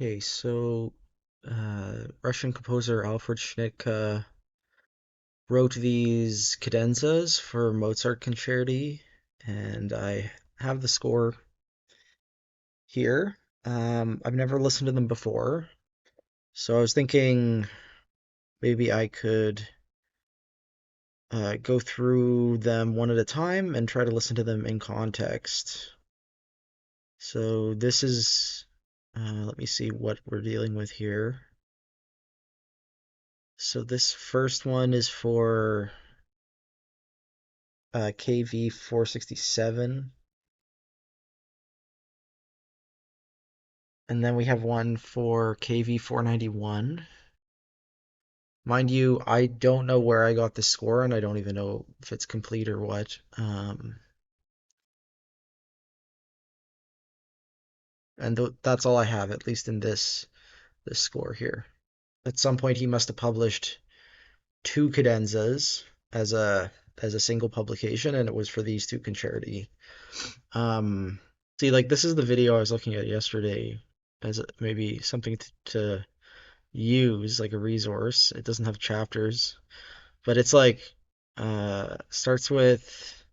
Okay, so Russian composer Alfred Schnittke wrote these cadenzas for Mozart Concerti, and I have the score here. I've never listened to them before, so I was thinking maybe I could go through them one at a time and try to listen to them in context. So this is, let me see what we're dealing with here. So this first one is for KV 467, and then we have one for KV 491. Mind you, I don't know where I got the score, and I don't even know if it's complete or what. And that's all I have, at least in this score here. At some point, he must have published two cadenzas as a single publication, and it was for these two concerti. Um, See, like this is the video I was looking at yesterday as maybe something to use, like a resource. It doesn't have chapters, but it's like starts with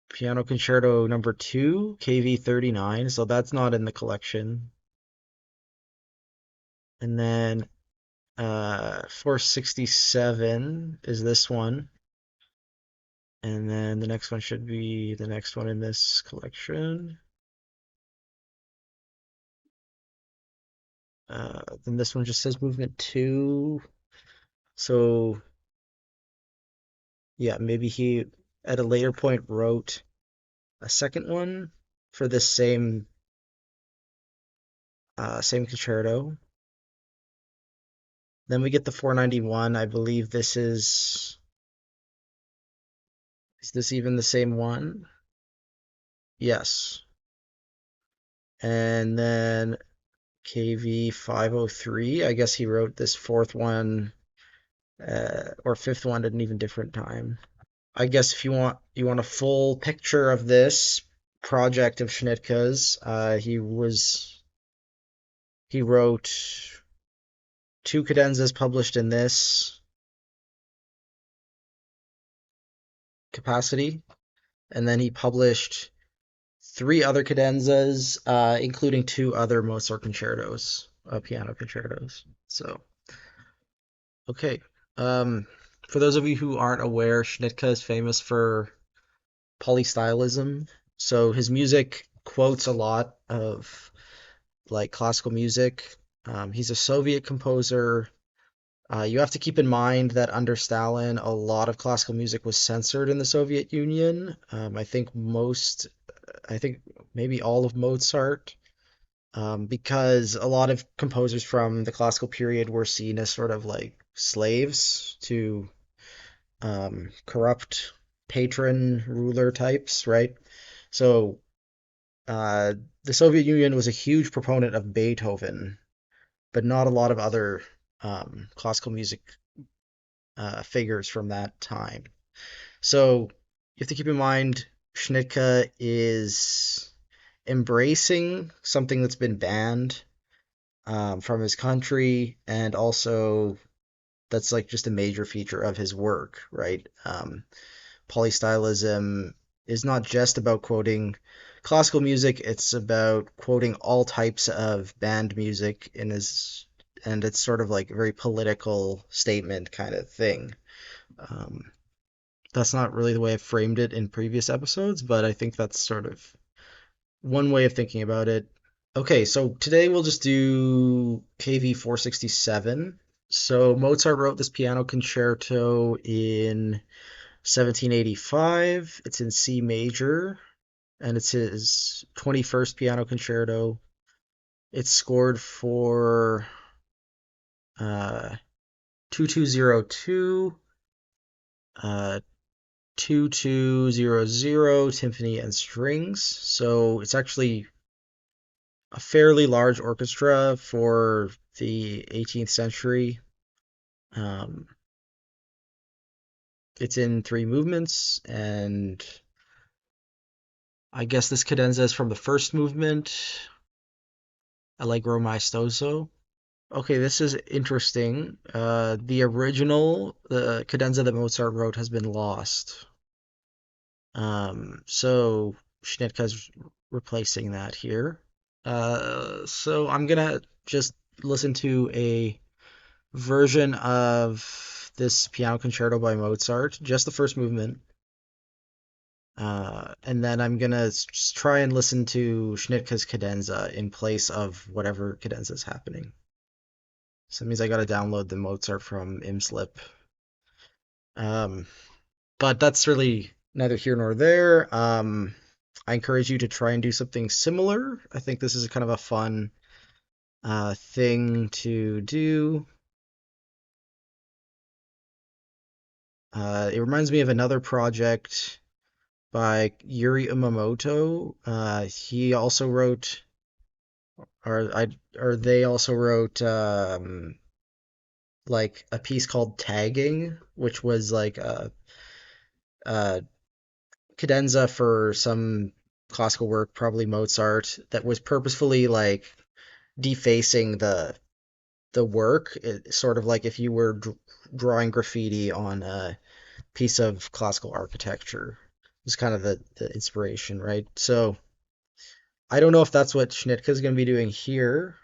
Piano Concerto number 2, KV 39, so that's not in the collection. And then 467 is this one. And then the next one should be the next one in this collection. Then this one just says movement 2. So yeah, maybe he at a later point wrote a second one for this same concerto. Then we get the 491. I believe this is this even the same one? Yes. And then KV 503. I guess he wrote this fourth one or fifth one at an even different time. I guess if you want a full picture of this project of Schnittke's, he wrote two cadenzas published in this capacity, and then he published three other cadenzas, including two other Mozart concertos, piano concertos. So, okay. Um, for those of you who aren't aware, Schnittke is famous for poly-stylism. So his music quotes a lot of like classical music. He's a Soviet composer. You have to keep in mind that under Stalin, a lot of classical music was censored in the Soviet Union. I think maybe all of Mozart, because a lot of composers from the classical period were seen as sort of like slaves to corrupt patron ruler types, right? So uh, the Soviet Union was a huge proponent of Beethoven, but not a lot of other classical music figures from that time. So you have to keep in mind Schnittke is embracing something that's been banned from his country, and also that's like just a major feature of his work, right? Polystylism is not just about quoting classical music, it's about quoting all types of band music and it's sort of like a very political statement kind of thing. Um, that's not really the way I framed it in previous episodes, but I think that's sort of one way of thinking about it. Okay, so today we'll just do KV 467. So Mozart wrote this piano concerto in 1785. It's in C major, and it's his 21st piano concerto. It's scored for 2202, uh, 2200 timpani and strings. So it's actually a fairly large orchestra for the 18th century. Um, it's in three movements, and I guess this cadenza is from the first movement. Allegro maestoso. Okay, this is interesting. The original, the cadenza that Mozart wrote has been lost. So Schnittke's replacing that here. So I'm gonna just listen to a version of this piano concerto by Mozart, just the first movement. And then I'm gonna try and listen to Schnittke's cadenza in place of whatever cadenza is happening. So that means I gotta download the Mozart from Imslip. Um, but that's really neither here nor there. I encourage you to try and do something similar. I think this is kind of a fun thing to do. It reminds me of another project by Yuri Umemoto. He also wrote, or they also wrote, like a piece called Tagging, which was like a cadenza for some classical work, probably Mozart, that was purposefully like defacing the work. Sort of like if you were drawing graffiti on a piece of classical architecture. It's kind of the inspiration, right? So I don't know if that's what Schnittke is going to be doing here.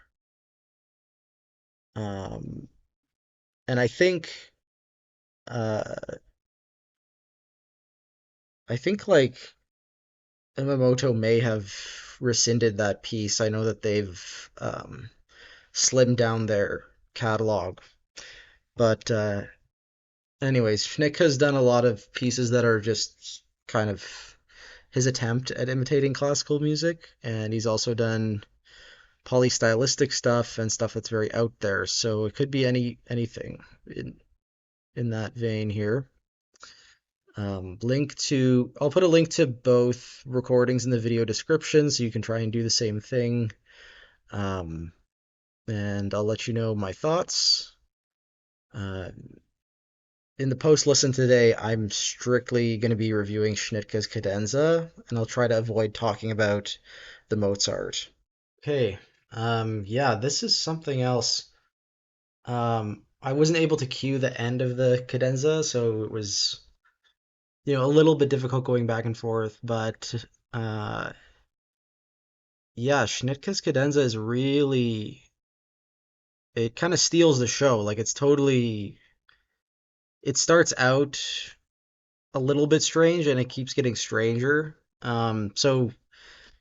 Um, and uh, I think like Umemoto may have rescinded that piece. I know that they've slimmed down their catalog, but anyways, Schnittke's done a lot of pieces that are just kind of his attempt at imitating classical music, and he's also done poly-stylistic stuff and stuff that's very out there. So it could be anything in that vein here. I'll put a link to both recordings in the video description so you can try and do the same thing. Um, and I'll let you know my thoughts. Uh, in the post listen today, I'm strictly going to be reviewing Schnittke's Cadenza, and I'll try to avoid talking about the Mozart. Okay, yeah, this is something else. I wasn't able to cue the end of the cadenza, so it was, a little bit difficult going back and forth, but uh, yeah, Schnittke's cadenza is really, it kind of steals the show. Like it starts out a little bit strange and it keeps getting stranger. So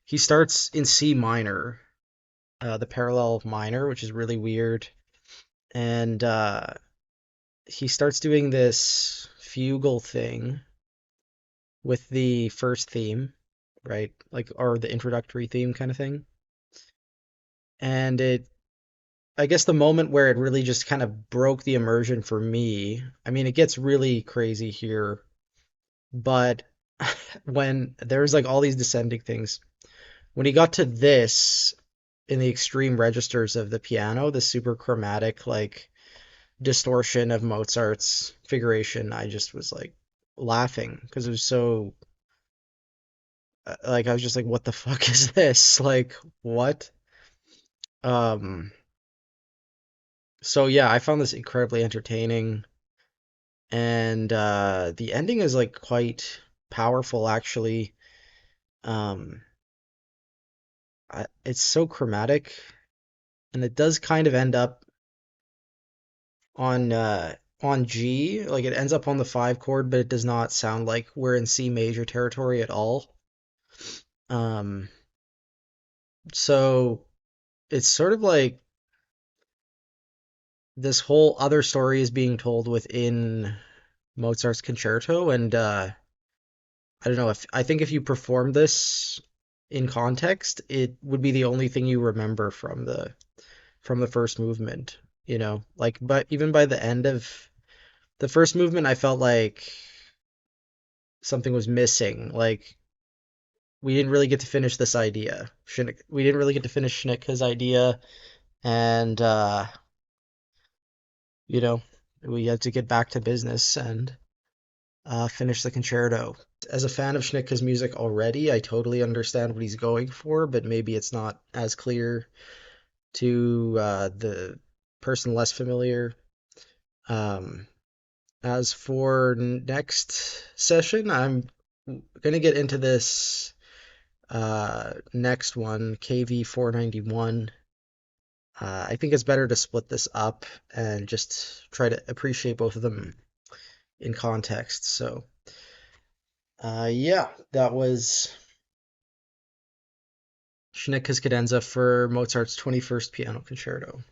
he starts in C minor, the parallel minor, which is really weird. And he starts doing this fugal thing with the first theme, right? Like, or the introductory theme kind of thing. And I guess the moment where it really just kind of broke the immersion for me, I mean, it gets really crazy here, but when there's like all these descending things, when he got to this in the extreme registers of the piano, the super chromatic, like distortion of Mozart's figuration, I just was like laughing because it was so like I was just like, what the fuck is this? Like, what? Um, so yeah, I found this incredibly entertaining, and the ending is like quite powerful actually. Um, it's so chromatic, and it does kind of end up on G, like it ends up on the five chord, but it does not sound like we're in C major territory at all. Um, so it's sort of like this whole other story is being told within Mozart's concerto, and I don't know if I think if you perform this in context, it would be the only thing you remember from the first movement, like but even by the end of the first movement, I felt like something was missing. Like we didn't really get to finish this idea. We didn't really get to finish Schnittke's idea, and you know, we had to get back to business and finish the concerto. As a fan of Schnittke's music already, I totally understand what he's going for, but maybe it's not as clear to the person less familiar. Um, as for next session, I'm gonna get into this next one, KV 491. I think it's better to split this up and just try to appreciate both of them in context. So, yeah, that was Schnittke's Cadenza for Mozart's 21st Piano Concerto.